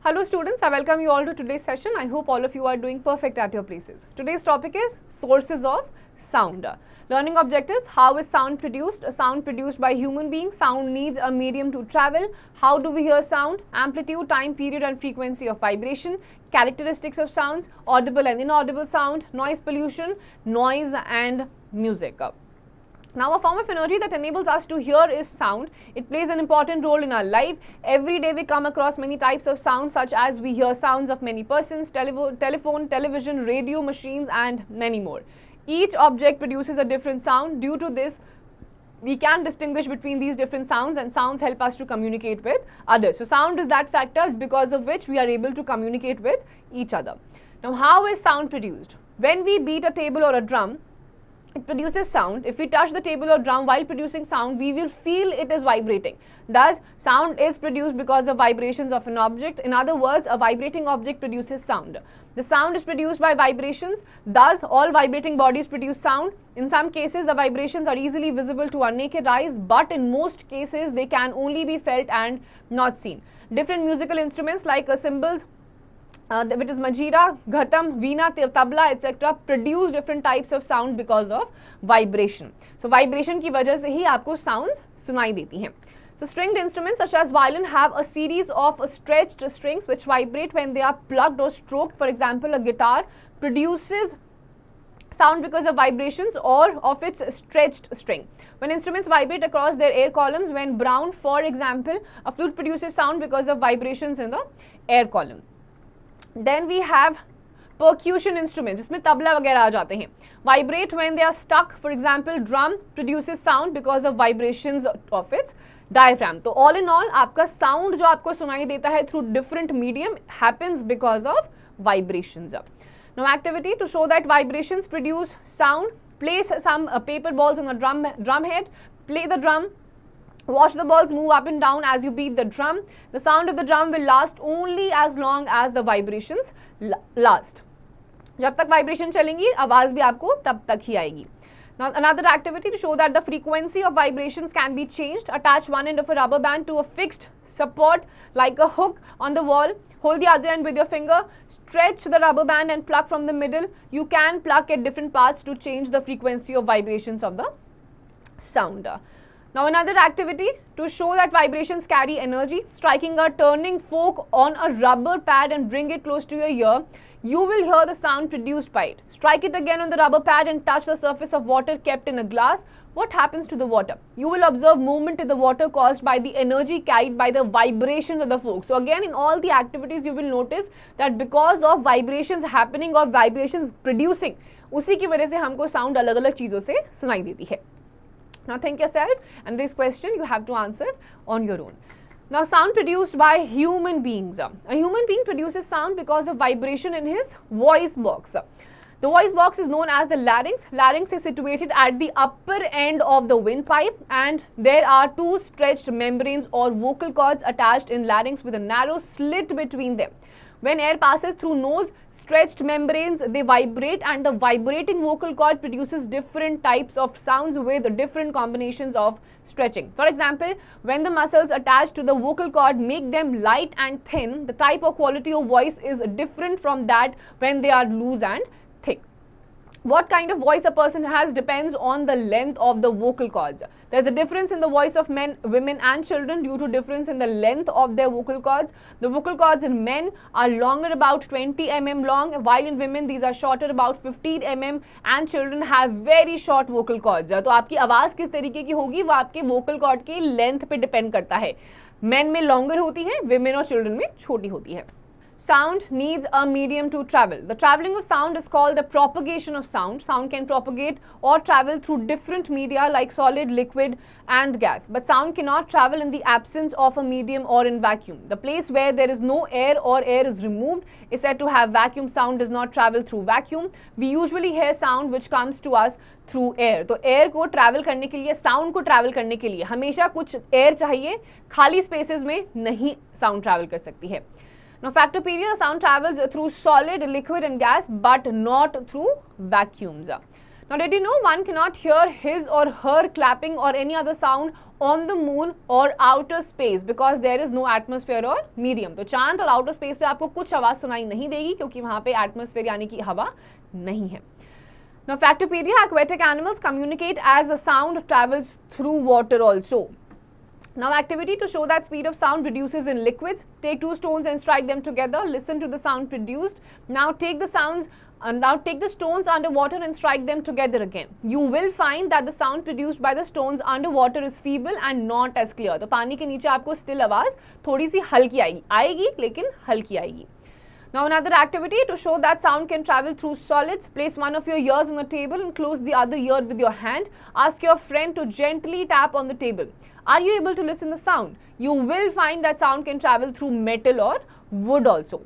Hello students, I welcome you all to today's session. I hope all of you are doing perfect at your places. Today's topic is sources of sound. Learning objectives: how is sound produced? A sound produced by human beings. Sound needs a medium to travel. How do we hear sound? Amplitude, time, period and frequency of vibration. Characteristics of sounds: audible and inaudible sound. Noise pollution, noise and music. Now, a form of energy that enables us to hear is sound. It plays an important role in our life. Every day we come across many types of sounds, such as we hear sounds of many persons, telephone, television, radio, machines and many more. Each object produces a different sound. Due to this, we can distinguish between these different sounds, and sounds help us to communicate with others. So, sound is that factor because of which we are able to communicate with each other. Now, how is sound produced? When we beat a table or a drum, it produces sound. If we touch the table or drum while producing sound, we will feel it is vibrating. Thus, sound is produced because of vibrations of an object. In other words, a vibrating object produces sound. The sound is produced by vibrations. Thus, all vibrating bodies produce sound. In some cases, the vibrations are easily visible to our naked eyes, but in most cases, they can only be felt and not seen. Different musical instruments like cymbals, which is Majira, Ghatam, Veena, Tabla, etc. produce different types of sound because of vibration. So, vibration की वजह से ही आपको sounds सुनाई देती हैं. So, stringed instruments such as violin have a series of stretched strings which vibrate when they are plucked or stroked. For example, a guitar produces sound because of vibrations or of its stretched string. When instruments vibrate across their air columns, when brown, for example, a flute produces sound because of vibrations in the air column. Then we have percussion instruments, जिसमें तबला वगैरह आ जाते हैं. Vibrate when they are stuck. For example, drum produces sound because of vibrations of its diaphragm. तो all in all, आपका sound जो आपको सुनाई देता है through different medium happens because of vibrations. Now, activity to show that vibrations produce sound: place some paper balls on a drum head, play the drum. Watch the balls move up and down as you beat the drum. The sound of the drum will last only as long as the vibrations last. जब तक vibration चलेंगी, आवाज भी आपको तब तक ही आएगी. Now, another activity to show that the frequency of vibrations can be changed: attach one end of a rubber band to a fixed support like a hook on the wall. Hold the other end with your finger. Stretch the rubber band and pluck from the middle. You can pluck at different parts to change the frequency of vibrations of the sound. Now, another activity to show that vibrations carry energy: striking a turning fork on a rubber pad and bring it close to your ear. You will hear the sound produced by it. Strike it again on the rubber pad and touch the surface of water kept in a glass. What happens to the water? You will observe movement in the water caused by the energy carried by the vibrations of the fork. So, again, in all the activities, you will notice that because of vibrations happening or vibrations producing, उसी की वजह से हमको sound अलग-अलग चीजों से सुनाई देती है. Now, think yourself, and this question you have to answer on your own. Now, sound produced by human beings. A human being produces sound because of vibration in his voice box. The voice box is known as the larynx. Larynx is situated at the upper end of the windpipe, and there are two stretched membranes or vocal cords attached in larynx with a narrow slit between them. When air passes through nose stretched membranes, they vibrate, and the vibrating vocal cord produces different types of sounds with different combinations of stretching. For example, when the muscles attached to the vocal cord make them light and thin, the type or quality of voice is different from that when they are loose and thick. What kind of voice a person has depends on the length of the vocal cords. There is a difference in the voice of men, women and children due to difference in the length of their vocal cords. The vocal cords in men are longer, about 20 mm long, while in women these are shorter, about 15 mm, and children have very short vocal cords. तो आपकी आवाज़ किस तरीके की होगी वो आपके vocal cord की length पे depend करता है. Men में longer होती है, women और children में छोटी होती है. Sound needs a medium to travel. The traveling of sound is called the propagation of sound. Sound can propagate or travel through different media like solid, liquid and gas. But sound cannot travel in the absence of a medium or in vacuum. The place where there is no air or air is removed is said to have vacuum. Sound does not travel through vacuum. We usually hear sound which comes to us through air. तो air को travel करने के लिए, sound को travel करने के लिए हमेशा कुछ air चाहिए. खाली spaces में नहीं sound travel कर सकती है. Now, factopedia, sound travels through solid, liquid and gas, but not through vacuums. Now, did you know one cannot hear his or her clapping or any other sound on the moon और outer space because there is no atmosphere और medium. तो चांद और outer space पे आपको कुछ आवाज सुनाई नहीं देगी क्योंकि वहां पे एटमोस्फेयर यानी कि हवा नहीं है। Now, Factopedia, aquatic animals communicate as the sound travels through water also. Now, activity to show that speed of sound reduces in liquids. Take two stones and strike them together. Listen to the sound produced. Now, take the stones underwater and strike them together again. You will find that the sound produced by the stones underwater is feeble and not as clear. तो पानी के नीचे आपको still आवाज थोड़ी सी हल्की आएगी लेकिन हल्की आएगी। Now another activity to show that sound can travel through solids. Place one of your ears on the table and close the other ear with your hand. Ask your friend to gently tap on the table. Are you able to listen the sound? You will find that sound can travel through metal or wood also.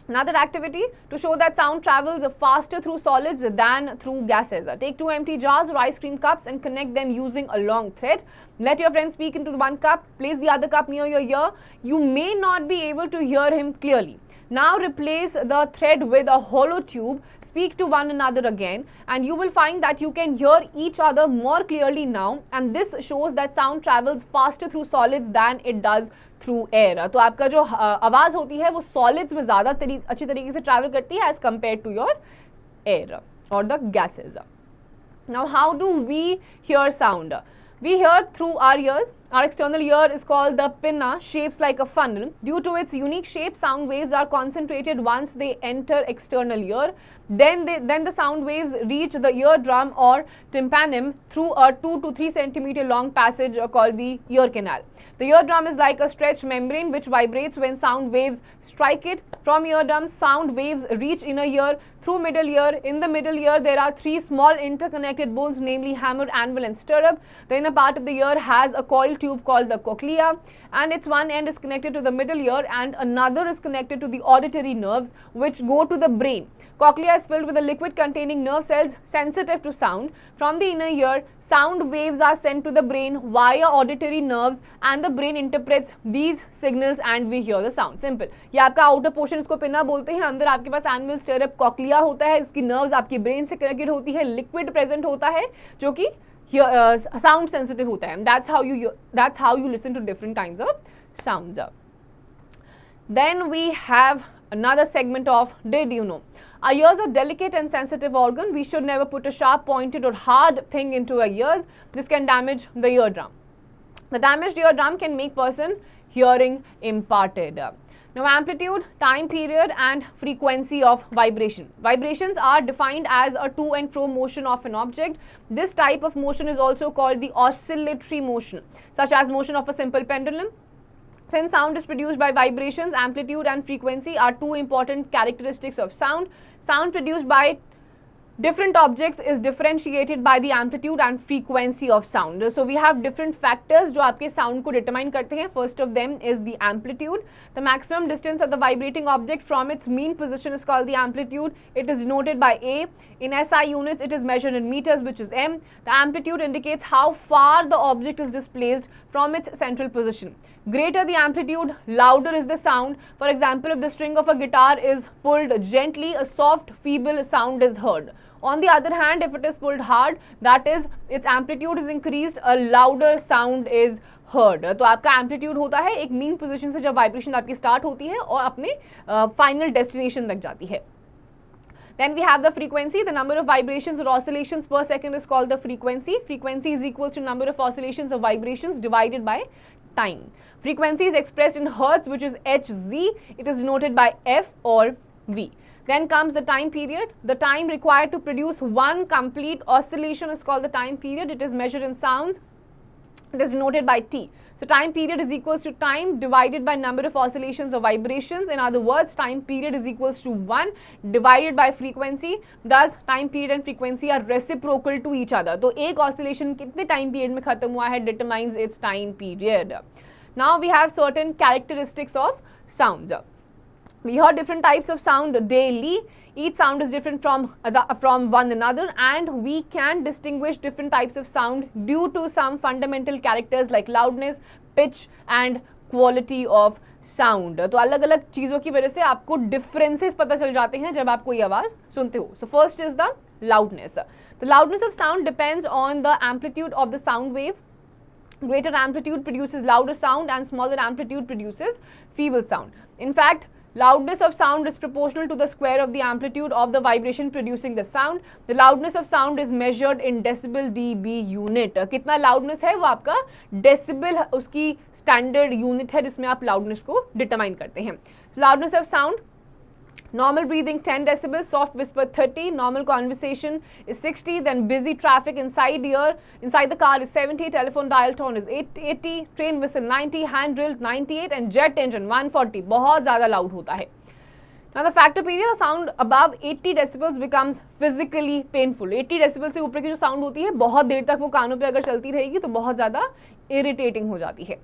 Another activity to show that sound travels faster through solids than through gases. Take two empty jars or ice cream cups and connect them using a long thread. Let your friend speak into one cup. Place the other cup near your ear. You may not be able to hear him clearly. Now replace the thread with a hollow tube. Speak to one another again and you will find that you can hear each other more clearly now, and this shows that sound travels faster through solids than it does through air. तो आपका जो आवाज होती है वो solids में ज़्यादा अच्छी तरीके से travel करती है as compared to your air or the gases. Now how do we hear sound? We hear through our ears. Our external ear is called the pinna, shapes like a funnel. Due to its unique shape, sound waves are concentrated once they enter external ear. Then the sound waves reach the eardrum or tympanum through a 2 to 3 centimeter long passage called the ear canal. The eardrum is like a stretched membrane which vibrates when sound waves strike it. From eardrum, sound waves reach inner ear through middle ear. In the middle ear, there are three small interconnected bones, namely hammer, anvil, and stirrup. The inner part of the ear has a coiled tube called the cochlea, and its one end is connected to the middle ear and another is connected to the auditory nerves which go to the brain. Cochlea is filled with a liquid containing nerve cells sensitive to sound. From the inner ear, sound waves are sent to the brain via auditory nerves and the brain interprets these signals and we hear the sound. Simple. ये आपका outer portion इसको pinna बोलते हैं। अंदर आपके पास anvil, stirrup, cochlea होता है। इसकी nerves आपकी brain से connected होती है। Liquid present होता है जो कि sound sensitive होता है. That's how you listen to different kinds of sounds. Then we have another segment of Did You Know? Our ears are delicate and sensitive organ. We should never put a sharp, pointed or hard thing into our ears. This can damage the eardrum. The damaged eardrum can make person hearing impaired. Now, amplitude, time period and frequency of vibration. Vibrations are defined as a to and fro motion of an object. This type of motion is also called the oscillatory motion, such as motion of a simple pendulum. Since sound is produced by vibrations, amplitude and frequency are two important characteristics of sound. Sound produced by different objects is differentiated by the amplitude and frequency of sound. So we have different factors जो आपके sound को determine करते हैं. First of them is the amplitude. The maximum distance of the vibrating object from its mean position is called the amplitude. It is denoted by A. In SI units, it is measured in meters, which is M. The amplitude indicates how far the object is displaced from its central position. Greater the amplitude, louder is the sound. For example, if the string of a guitar is pulled gently, a soft, feeble sound is heard. On the other hand, if it is pulled hard, that is, its amplitude is increased, a louder sound is heard. तो आपका amplitude होता है एक mean position से जब vibration आपकी start होती है और अपने final destination तक जाती है. Then we have the frequency. The number of vibrations or oscillations per second is called the frequency. Frequency is equal to number of oscillations or vibrations divided by time. Frequency is expressed in hertz, which is Hz. It is denoted by F or V. Then comes the time period. The time required to produce one complete oscillation is called the time period. It is measured in sounds. It is denoted by T. So time period is equals to time divided by number of oscillations or vibrations. In other words, time period is equals to 1 divided by frequency. Thus, time period and frequency are reciprocal to each other. तो एक oscillation कितने time period में खत्म हुआ है determines its time period. Now we have certain characteristics of sounds. We hear different types of sound daily. Each sound is different from one another, and we can distinguish different types of sound due to some fundamental characters like loudness, pitch and quality of sound. तो अलग अलग चीज़ों की वजह से आपको differences पता चल जाते हैं जब आप कोई आवाज़ सुनते हो. So first is the loudness. The loudness of sound depends on the amplitude of the sound wave. Greater amplitude produces louder sound and smaller amplitude produces feeble sound. In fact, loudness of sound is proportional to the square of the amplitude of the vibration producing the sound. The loudness of sound is measured in decibel dB unit. कितना loudness है वो आपका decibel उसकी standard unit है जिसमें आप loudness को determine करते हैं. So loudness of sound, normal breathing 10 decibels, soft whisper 30, normal conversation is 60, then busy traffic inside the car is 70, telephone dial tone is 80, train whistle 90, hand drill 98 and jet engine 140. बहुत ज़्यादा loud होता है. Now the factor period, the sound above 80 decibels becomes physically painful. 80 decibels से ऊपर की जो sound होती है बहुत देर तक वो कानों पे अगर चलती रहेगी तो बहुत ज़्यादा irritating हो जाती है.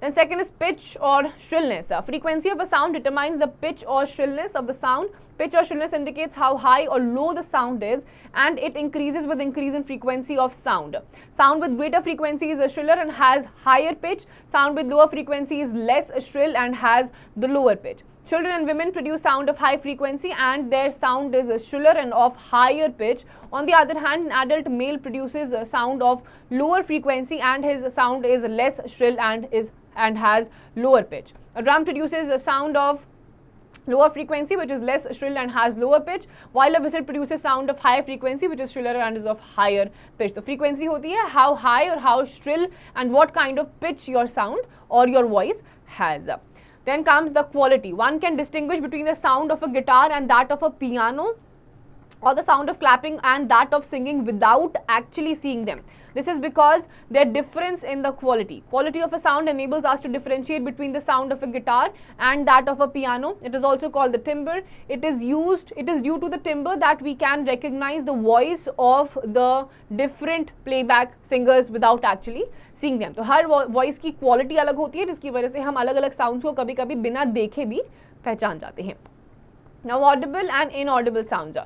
Then second is pitch or shrillness. Frequency of a sound determines the pitch or shrillness of the sound. Pitch or shrillness indicates how high or low the sound is, and it increases with increase in frequency of sound. Sound with greater frequency is shriller and has higher pitch. Sound with lower frequency is less shrill and has the lower pitch. Children and women produce sound of high frequency and their sound is shriller and of higher pitch. On the other hand, an adult male produces a sound of lower frequency and his sound is less shrill and has lower pitch. A drum produces a sound of lower frequency which is less shrill and has lower pitch, while a whistle produces sound of higher frequency which is shriller and is of higher pitch. The frequency होती है how high or how shrill and what kind of pitch your sound or your voice has. Then comes the quality. One can distinguish between the sound of a guitar and that of a piano, or the sound of clapping and that of singing without actually seeing them. This is because their difference in the quality. Quality of a sound enables us to differentiate between the sound of a guitar and that of a piano. It is also called the timbre. It is due to the timbre that we can recognize the voice of the different playback singers without actually seeing them. तो हर voice की quality अलग होती है जिसकी वजह से हम अलग-अलग sounds को कभी-कभी बिना देखे भी पहचान जाते हैं. Now audible and inaudible sounds.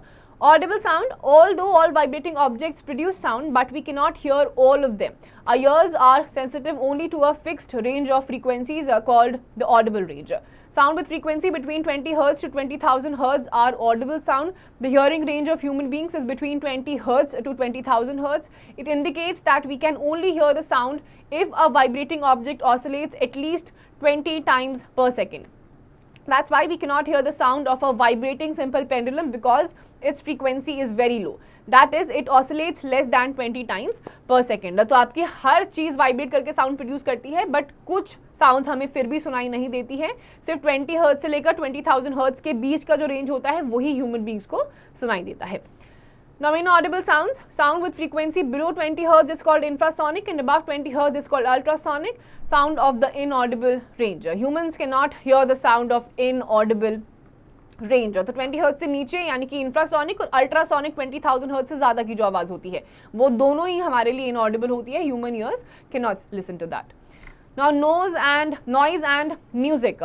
Audible sound, although all vibrating objects produce sound, but we cannot hear all of them. Our ears are sensitive only to a fixed range of frequencies called the audible range. Sound with frequency between 20 Hz to 20,000 Hz are audible sound. The hearing range of human beings is between 20 Hz to 20,000 Hz. It indicates that we can only hear the sound if a vibrating object oscillates at least 20 times per second. That's why we cannot hear the sound of a vibrating simple pendulum because its frequency is very low. That is, it oscillates less than 20 times per second. तो आपकी हर चीज़ vibrate करके sound produce करती है, but कुछ sound हमें फिर भी सुनाई नहीं देती है. सिर्फ 20 हर्ट्ज से लेकर 20,000 हर्ट्ज के बीच का जो रेंज होता है वही ह्यूमन बींग्स को सुनाई देता है. Now inaudible sounds, sound with frequency below 20 Hz is called infrasonic and above 20 Hz is called ultrasonic. Sound of the inaudible range. Humans cannot hear the sound of inaudible range. तो 20 Hz से नीचे यानी कि infrasonic और ultrasonic 20,000 Hz से ज़्यादा की जो आवाज़ होती है वो दोनों ही हमारे लिए inaudible होती है. Human ears cannot listen to that. Now noise and music.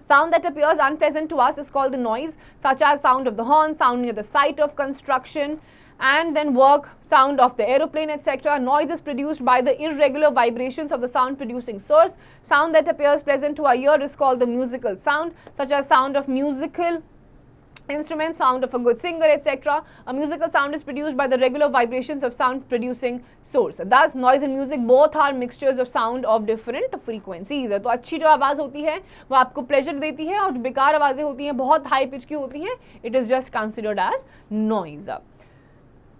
Sound that appears unpleasant to us is called the noise, such as sound of the horn, sound near the site of construction, and then work, sound of the aeroplane, etc. Noise is produced by the irregular vibrations of the sound producing source. Sound that appears pleasant to our ear is called the musical sound, such as sound of musical instruments, sound of a good singer, etc. A musical sound is produced by the regular vibrations of sound producing source. Thus, noise and music both are mixtures of sound of different frequencies. तो अच्छी जो आवाज़ होती है वो आपको pleasure देती है और जो बेकार आवाज़ें होती हैं बहुत high pitch की होती हैं, it is just considered as noise.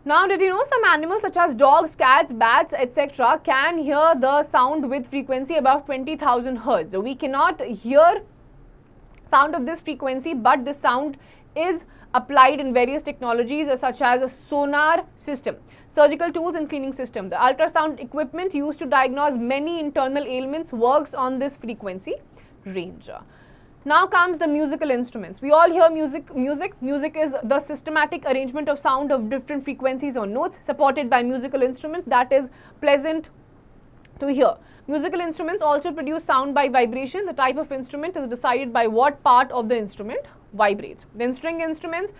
Now, did you know some animals such as dogs, cats, bats, etc. can hear the sound with frequency above 20,000 Hz. We cannot hear sound of this frequency, but this sound is applied in various technologies such as a sonar system, surgical tools and cleaning system. The ultrasound equipment used to diagnose many internal ailments works on this frequency range. Now comes the musical instruments. We all hear music. Music is the systematic arrangement of sound of different frequencies or notes supported by musical instruments that is pleasant to hear. Musical instruments also produce sound by vibration. The type of instrument is decided by what part of the instrument vibrates. Then string instruments.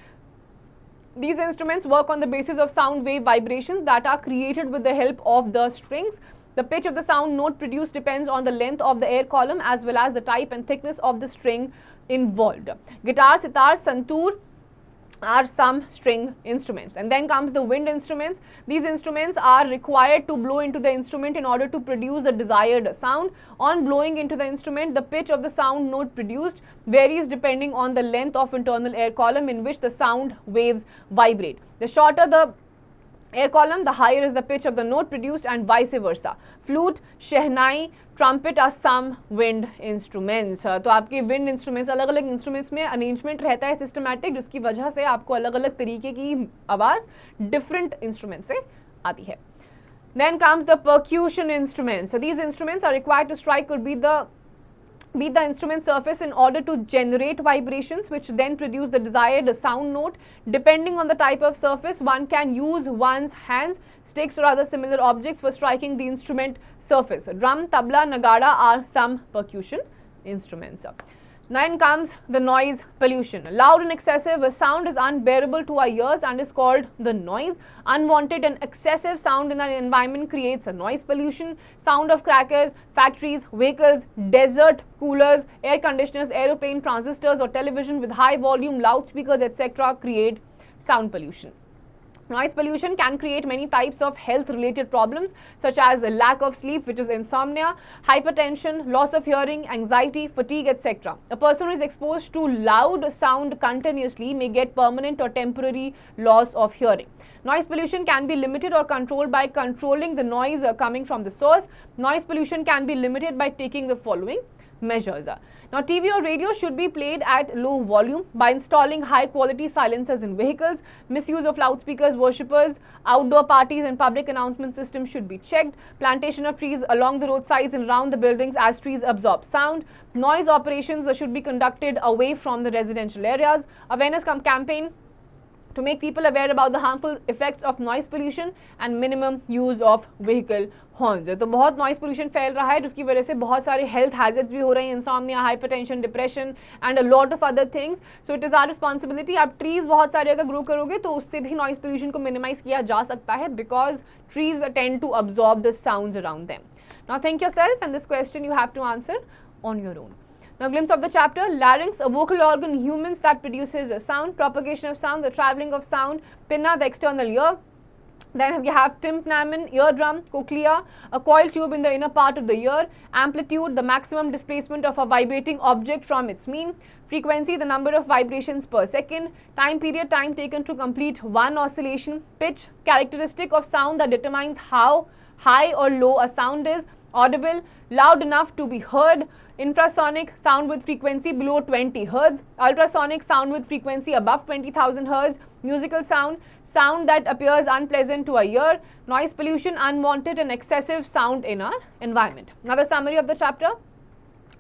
These instruments work on the basis of sound wave vibrations that are created with the help of the strings. The pitch of the sound note produced depends on the length of the air column as well as the type and thickness of the string involved. Guitar, sitar, santoor are some string instruments. And then comes the wind instruments. These instruments are required to blow into the instrument in order to produce the desired sound. On blowing into the instrument, the pitch of the sound note produced varies depending on the length of internal air column in which the sound waves vibrate. The shorter the air column, the higher is the pitch of the note produced, and vice versa. Flute, shehnai, trumpet are some wind instruments. तो आपके wind instruments, अलग अलग instruments में arrangement रहता है systematic, जिसकी वजह से आपको अलग अलग तरीके की आवाज़ different instruments से आती है. Then comes the percussion instruments. So these instruments are required to strike or beat the instrument surface in order to generate vibrations, which then produce the desired sound note. Depending on the type of surface, one can use one's hands, sticks or other similar objects for striking the instrument surface. Drum, tabla, nagada are some percussion instruments. Then comes the noise pollution. Loud and excessive sound is unbearable to our ears and is called the noise. Unwanted and excessive sound in an environment creates a noise pollution. Sound of crackers, factories, vehicles, desert coolers, air conditioners, aeroplane, transistors or television with high volume loudspeakers, etc. create sound pollution. Noise pollution can create many types of health-related problems such as lack of sleep, which is insomnia, hypertension, loss of hearing, anxiety, fatigue, etc. A person who is exposed to loud sound continuously may get permanent or temporary loss of hearing. Noise pollution can be limited or controlled by controlling the noise coming from the source. Noise pollution can be limited by taking the following measures. Now, TV or radio should be played at low volume by installing high quality silencers in vehicles. Misuse of loudspeakers, worshippers, outdoor parties and public announcement systems should be checked. Plantation of trees along the roadsides and around the buildings as trees absorb sound. Noise operations should be conducted away from the residential areas. Awareness campaign to make people aware about the harmful effects of noise pollution and minimum use of vehicle horns. तो बहुत noise pollution फैल रहा है, जिसकी वजह से बहुत सारे health hazards भी हो रहे हैं, insomnia, hypertension, depression and a lot of other things. So it is our responsibility. आप trees बहुत सारे अगर grow करोगे तो उससे भी noise pollution को minimize किया जा सकता है, because trees tend to absorb the sounds around them. Now think yourself, and this question you have to answer on your own. Now, glimpse of the chapter: larynx, a vocal organ in humans that produces sound, propagation of sound, the traveling of sound, pinna, the external ear. Then you have tympanomen, eardrum, cochlea, a coiled tube in the inner part of the ear, amplitude, the maximum displacement of a vibrating object from its mean, frequency, the number of vibrations per second, time period, time taken to complete one oscillation, pitch, characteristic of sound that determines how high or low a sound is, audible, loud enough to be heard, infrasonic, sound with frequency below 20 Hz, ultrasonic, sound with frequency above 20,000 Hz, musical sound, sound that appears unpleasant to a ear, noise pollution, unwanted and excessive sound in our environment. Now the summary of the chapter: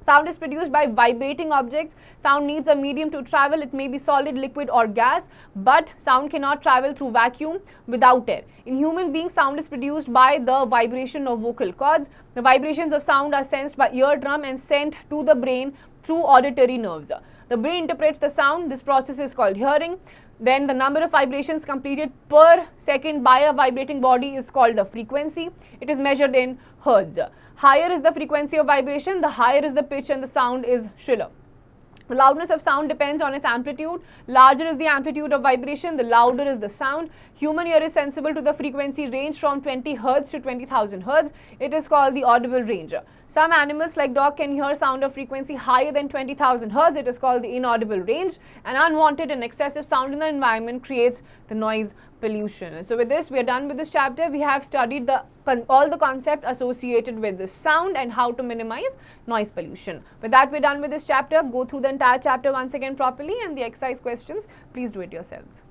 sound is produced by vibrating objects. Sound needs a medium to travel. It may be solid, liquid or gas, but sound cannot travel through vacuum without air. In human beings, sound is produced by the vibration of vocal cords. The vibrations of sound are sensed by eardrum and sent to the brain through auditory nerves. The brain interprets the sound. This process is called hearing. Then the number of vibrations completed per second by a vibrating body is called the frequency. It is measured in hertz. Higher is the frequency of vibration, the higher is the pitch and the sound is shriller. The loudness of sound depends on its amplitude. Larger is the amplitude of vibration, the louder is the sound. Human ear is sensible to the frequency range from 20 Hz to 20,000 Hz. It is called the audible range. Some animals like dog can hear sound of frequency higher than 20,000 Hz. It is called the inaudible range. And unwanted and excessive sound in the environment creates the noise pollution. So with this, we are done with this chapter. We have studied all the concepts associated with the sound and how to minimize noise pollution. With that, we're done with this chapter. Go through the entire chapter once again properly, and the exercise questions, please do it yourselves.